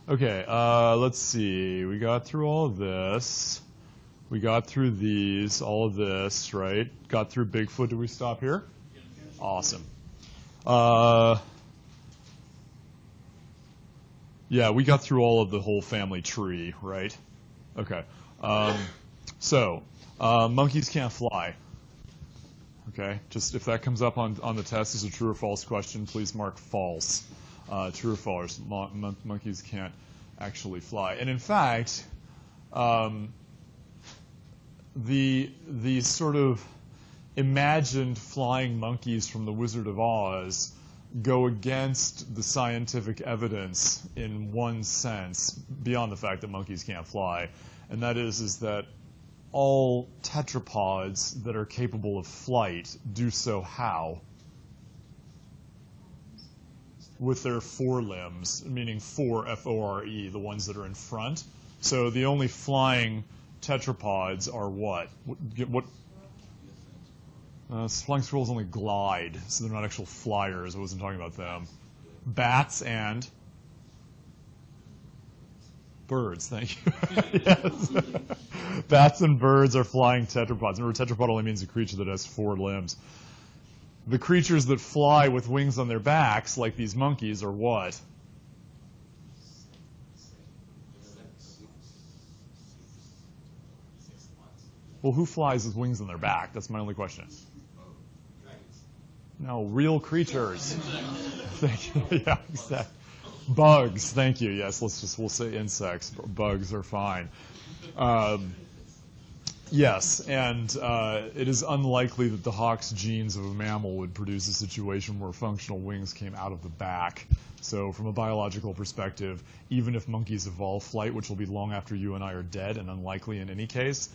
Okay, let's see. We got through all of this. We got through these, all of this, right? Got through Bigfoot. Did we stop here? Awesome. Yeah, we got through all of the whole family tree, right? Okay. Monkeys can't fly. Okay, just if that comes up on the test as a true or false question, please mark false. True or false, monkeys can't actually fly. And in fact, the sort of imagined flying monkeys from the Wizard of Oz go against the scientific evidence in one sense, beyond the fact that monkeys can't fly, and that is that all tetrapods that are capable of flight do so how? With their forelimbs, meaning fore, F-O-R-E, the ones that are in front. So the only flying tetrapods are what? Flying squirrels only glide, so they're not actual flyers. I wasn't talking about them. Bats and birds, thank you. Yes. Bats and birds are flying tetrapods. Remember, tetrapod only means a creature that has 4 limbs. The creatures that fly with wings on their backs, like these monkeys, are what? Well, who flies with wings on their back? That's my only question. No, real creatures. Thank you. Yeah, exactly. Bugs. Thank you. Yes, we'll say insects. Bugs are fine. Yes, and it is unlikely that the Hox genes of a mammal would produce a situation where functional wings came out of the back. So from a biological perspective, even if monkeys evolve flight, which will be long after you and I are dead and unlikely in any case,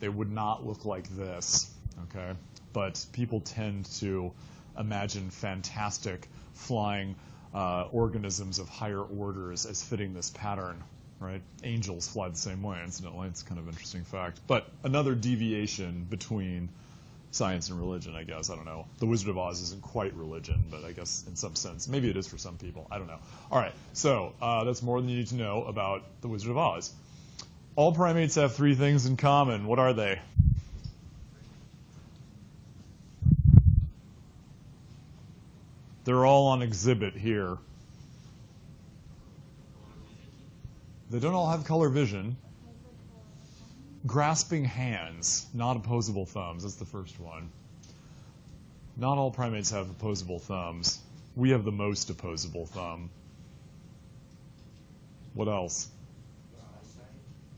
they would not look like this, okay? But people tend to imagine fantastic flying organisms of higher orders as fitting this pattern, right? Angels fly the same way, incidentally. It's kind of an interesting fact. But another deviation between science and religion, I guess. I don't know. The Wizard of Oz isn't quite religion, but I guess in some sense. Maybe it is for some people. I don't know. All right, so that's more than you need to know about the Wizard of Oz. All primates have 3 things in common. What are they? They're all on exhibit here. They don't all have color vision. Grasping hands, not opposable thumbs. That's the first one. Not all primates have opposable thumbs. We have the most opposable thumb. What else?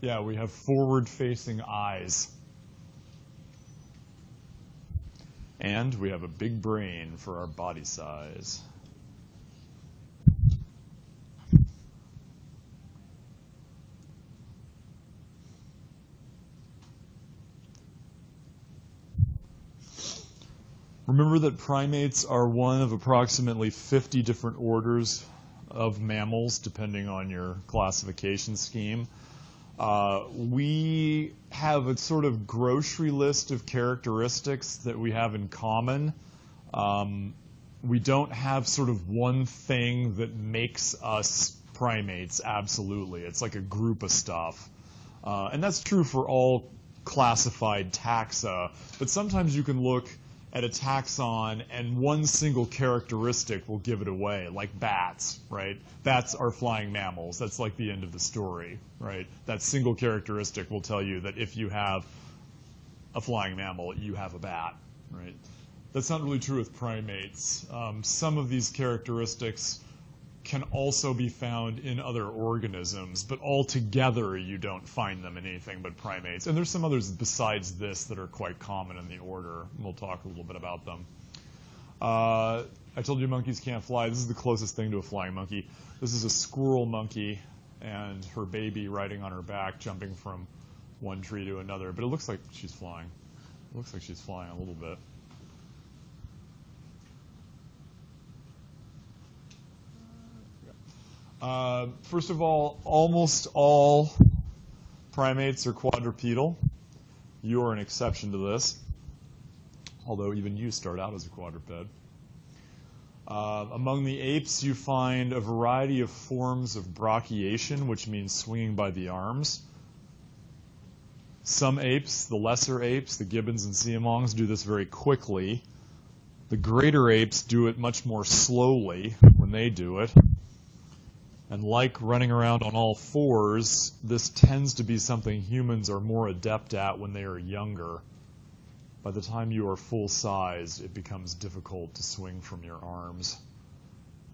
Yeah, we have forward-facing eyes. And we have a big brain for our body size. Remember that primates are one of approximately 50 different orders of mammals, depending on your classification scheme. We have a sort of grocery list of characteristics that we have in common. We don't have sort of one thing that makes us primates, absolutely. It's like a group of stuff. And that's true for all classified taxa, but sometimes you can look at a taxon and one single characteristic will give it away, like bats, right? Bats are flying mammals. That's like the end of the story, right? That single characteristic will tell you that if you have a flying mammal, you have a bat, right? That's not really true with primates. Some of these characteristics can also be found in other organisms, but altogether you don't find them in anything but primates. And there's some others besides this that are quite common in the order. We'll talk a little bit about them. I told you monkeys can't fly. This is the closest thing to a flying monkey. This is a squirrel monkey and her baby riding on her back, jumping from one tree to another. But it looks like she's flying. It looks like she's flying a little bit. First of all, almost all primates are quadrupedal. You are an exception to this, although even you start out as a quadruped. Among the apes, you find a variety of forms of brachiation, which means swinging by the arms. Some apes, the lesser apes, the gibbons and siamongs, do this very quickly. The greater apes do it much more slowly when they do it. And like running around on all fours, this tends to be something humans are more adept at when they are younger. By the time you are full size, it becomes difficult to swing from your arms,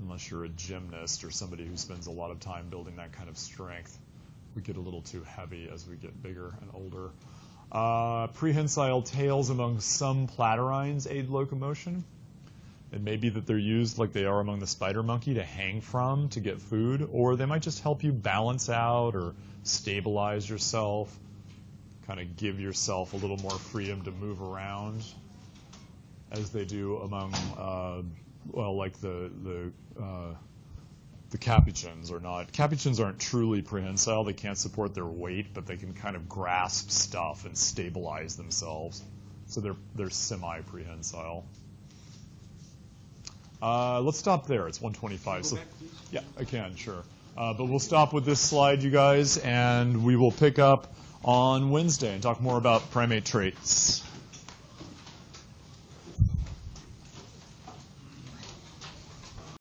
unless you're a gymnast or somebody who spends a lot of time building that kind of strength. We get a little too heavy as we get bigger and older. Prehensile tails among some platyrrhines aid locomotion. It may be that they're used like they are among the spider monkey to hang from to get food, or they might just help you balance out or stabilize yourself, kind of give yourself a little more freedom to move around, as they do among, like the capuchins are not. Capuchins aren't truly prehensile. They can't support their weight, but they can kind of grasp stuff and stabilize themselves. So they're semi-prehensile. Let's stop there. It's 1:25. So, yeah, I can, sure. But we'll stop with this slide, you guys, and we will pick up on Wednesday and talk more about primate traits.